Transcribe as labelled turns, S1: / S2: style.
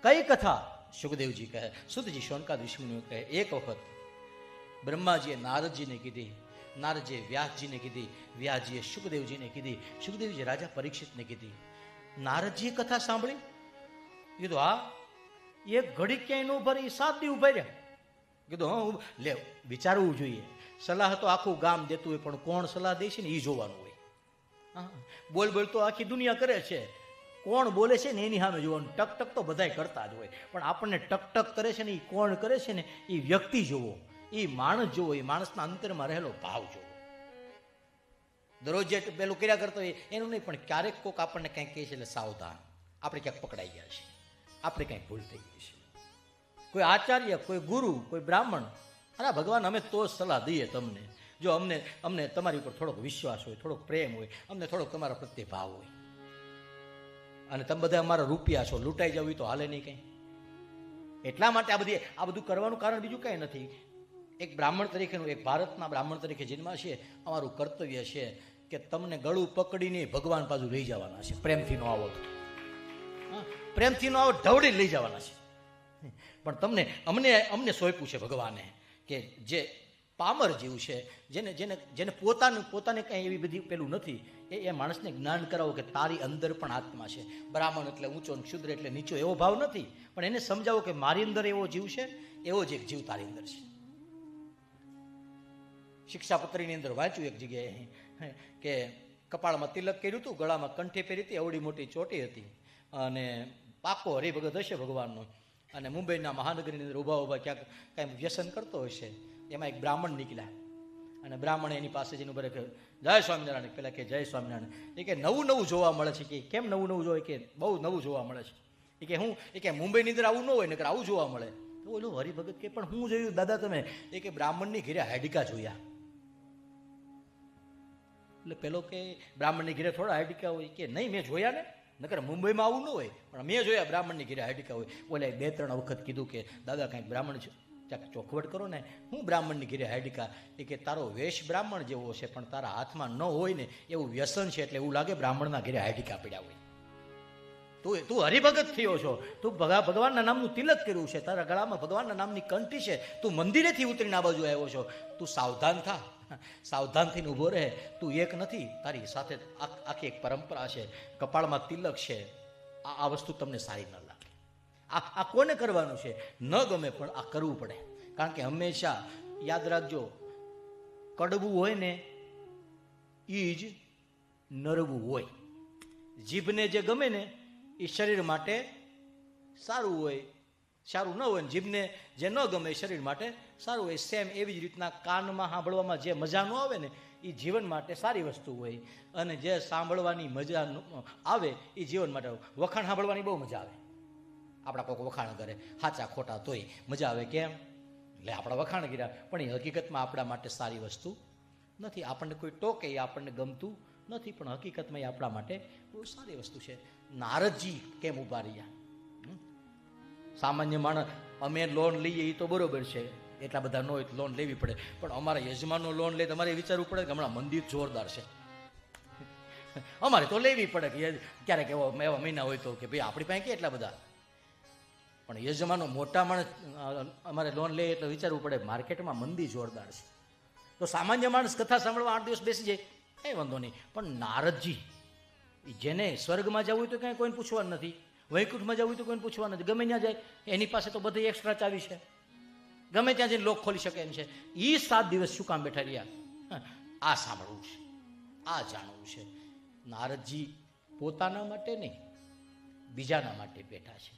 S1: કઈ કથા? સુખદેવજી કહે, સુતજી શૌનકાદ ઋષિમુનિઓ કહે, એક વખત બ્રહ્માજીએ નારદજીને કીધી, નારદજીએ વ્યાસજીને કીધી, વ્યાસજીએ સુખદેવજીને કીધી, સુખદેવજી રાજા પરીક્ષિતને કીધી. નારદજીએ કથા સાંભળી? કીધું હા. એક ઘડી ક્યાંય ન ઉભા રહી, 7 દી ઉભા રહ્યા. કીધું હા, લે વિચારવું જોઈએ. સલાહ તો આખું ગામ દેતું હોય, પણ કોણ સલાહ દે છે ને એ જોવાનું હોય. હા, બોલ બોલ તો આખી દુનિયા કરે છે, કોણ બોલે છે ને એની સામે જોવાનું. ટક ટક તો બધાય કરતા જ હોય, પણ આપણને ટક ટક કરે છે ને એ કોણ કરે છે ને એ વ્યક્તિ જોવો, એ માણસ જોવો, એ માણસના અંતરમાં રહેલો ભાવ જોવો. દરરોજ જે પેલું કર્યા કરતો હોય એનું નહીં, પણ ક્યારેક કોક આપણને કંઈક કહે છે એટલે સાવધાન, આપણે ક્યાંક પકડાઈ ગયા છે, આપણે કંઈક ભૂલ થઈ ગઈ છે. કોઈ આચાર્ય, કોઈ ગુરુ, કોઈ બ્રાહ્મણ, અરે ભગવાન અમે તો જ સલાહ દઈએ તમને, જો અમને તમારી ઉપર થોડોક વિશ્વાસ હોય, થોડોક પ્રેમ હોય, અમને થોડોક તમારા પ્રત્યે ભાવ હોય, અને તમે બધા અમારા રૂપિયા છો, લૂંટાઈ જવું તો હાલે નહીં કંઈ. એટલા માટે આ બધું કરવાનું કારણ બીજું કંઈ નથી. એક બ્રાહ્મણ તરીકેનું, એક ભારતના બ્રાહ્મણ તરીકે જન્મા છે, અમારું કર્તવ્ય છે કે તમને ગળું પકડીને ભગવાન બાજુ લઈ જવાના છે. પ્રેમથી ન આવો, પ્રેમથી ન આવો, ઢવડી લઈ જવાના છે. પણ તમને અમને સોંપ્યું છે ભગવાને કે જે પામર જીવ છે, જેને પોતાને કંઈ એવી બધી પેલું નથી, એ માણસને જ્ઞાન કરાવો કે તારી અંદર પણ આત્મા છે. બ્રાહ્મણ એટલે ઊંચો, ક્ષુદ્ર એટલે નીચો એવો ભાવ નથી, પણ એને સમજાવો કે મારી અંદર એવો જીવ છે, એવો જ એક જીવ તારી અંદર છે. શિક્ષાપત્રીની અંદર વાંચ્યું એક જગ્યાએ કે કપાળમાં તિલક કર્યું હતું, ગળામાં કંઠી પહેરી હતી, અવડી મોટી ચોટી હતી, અને પાકો હરિભગત હશે ભગવાનનો, અને મુંબઈના મહાનગરની અંદર ઊભા ક્યાંક કાંઈ વ્યસન કરતો હશે. એમાં એક બ્રાહ્મણ નીકળ્યા, અને બ્રાહ્મણે એની પાસે જઈને ઉભા કે જય સ્વામિનારાયણ. પેલા કે જય સ્વામિનારાયણ. એ કે નવું જોવા મળે છે. કે કેમ નવું જોવે? કે બહુ નવું જોવા મળે છે. એ કે હું? એ કે મુંબઈની અંદર આવું ન હોય, નકર આવું જોવા મળે. તો ઓલો હરિભગત કે પણ હું જોયું દાદા તમે? એ કે બ્રાહ્મણની ઘેરે હાડિકા જોયા. એટલે પેલો કે બ્રાહ્મણની ઘેરે થોડા હાડિકા હોય? કે નહીં, મેં જોયા ને, નકર મુંબઈમાં આવું ન હોય, પણ મેં જોયા બ્રાહ્મણની ઘેરે હાડિકા હોય. ઓલે 2-3 વખત કીધું કે દાદા કાંઈક બ્રાહ્મણ છે, ત્યાં ચોખવટ કરો ને. હું બ્રાહ્મણની ઘેરે હાડિકા? એ કે તારો વેશ બ્રાહ્મણ જેવો છે, પણ તારા હાથમાં ન હોય ને એવું વ્યસન છે, એટલે એવું લાગે બ્રાહ્મણના ઘેરે હાડિકા પડ્યા હોય. તું હરિભગત થયો છો, તું ભગવાનના નામનું તિલક કર્યું છે, તારા ગળામાં ભગવાનના નામની કંઠી છે, તું મંદિરેથી ઉતરીને આ બાજુ આવ્યો છો, તું સાવધાન થા, સાવધાન થઈને ઊભો રહે. તું એક નથી, તારી સાથે આખી એક પરંપરા છે, કપાળમાં તિલક છે. આ વસ્તુ તમને સારી ન લાગે. આ કોને કરવાનું છે? ન ગમે, પણ આ કરવું પડે. કારણ કે હંમેશા યાદ રાખજો, કડવું હોય ને એ જ નરવું હોય. જીભને જે ગમે ને એ શરીર માટે સારું હોય, સારું ન હોય ને જીભને જે ન ગમે એ શરીર માટે સારું હોય. સેમ એવી જ રીતના કાનમાં સાંભળવામાં જે મજા ન આવે ને એ જીવન માટે સારી વસ્તુ હોય, અને જે સાંભળવાની મજા આવે એ જીવન માટે. વખાણ સાંભળવાની બહુ મજા આવે. આપણા કોઈક વખાણ કરે, સાચા ખોટા તોય મજા આવે. કેમ? એટલે આપણા વખાણ કર્યા, પણ એ હકીકતમાં આપણા માટે સારી વસ્તુ નથી. આપણને કોઈ ટોકે એ આપણને ગમતું નથી, પણ હકીકતમાં એ આપણા માટે બહુ સારી વસ્તુ છે. નારદજી કેમ ઉભા રહ્યા? સામાન્ય માણસ, અમે લોન લઈએ એ તો બરોબર છે, એટલા બધા ન હોય તો લોન લેવી પડે, પણ અમારા યજમાનનો લોન લે તમારે વિચારવું પડે કે હમણાં મંદિર જોરદાર છે, અમારે તો લેવી પડે. કે ક્યારેક એવા મહિના હોય તો કે ભાઈ આપણી પાસે કે એટલા બધા, પણ યજમાનો મોટા માણસ અમારે લોન લે એટલે વિચારવું પડે માર્કેટમાં મંદી જોરદાર છે. તો સામાન્ય માણસ કથા સાંભળવા 8 દિવસ બેસી જાય, કંઈ વાંધો નહીં. પણ નારદજી, જેને સ્વર્ગમાં જવું હોય તો કાંઈ કોઈને પૂછવાનું નથી, વૈકુંઠમાં જવું હોય તો કોઈને પૂછવાનું નથી, ગમે ત્યાં જાય એની પાસે તો બધી એક્સ્ટ્રા ચાવી છે, ગમે ત્યાં જઈને લોક ખોલી શકે એમ છે. એ 7 દિવસ શું કામ બેઠા રહ્યા? આ સાંભળવું છે, આ જાણવું છે. નારદજી પોતાના માટે નહીં, બીજાના માટે બેઠા છે.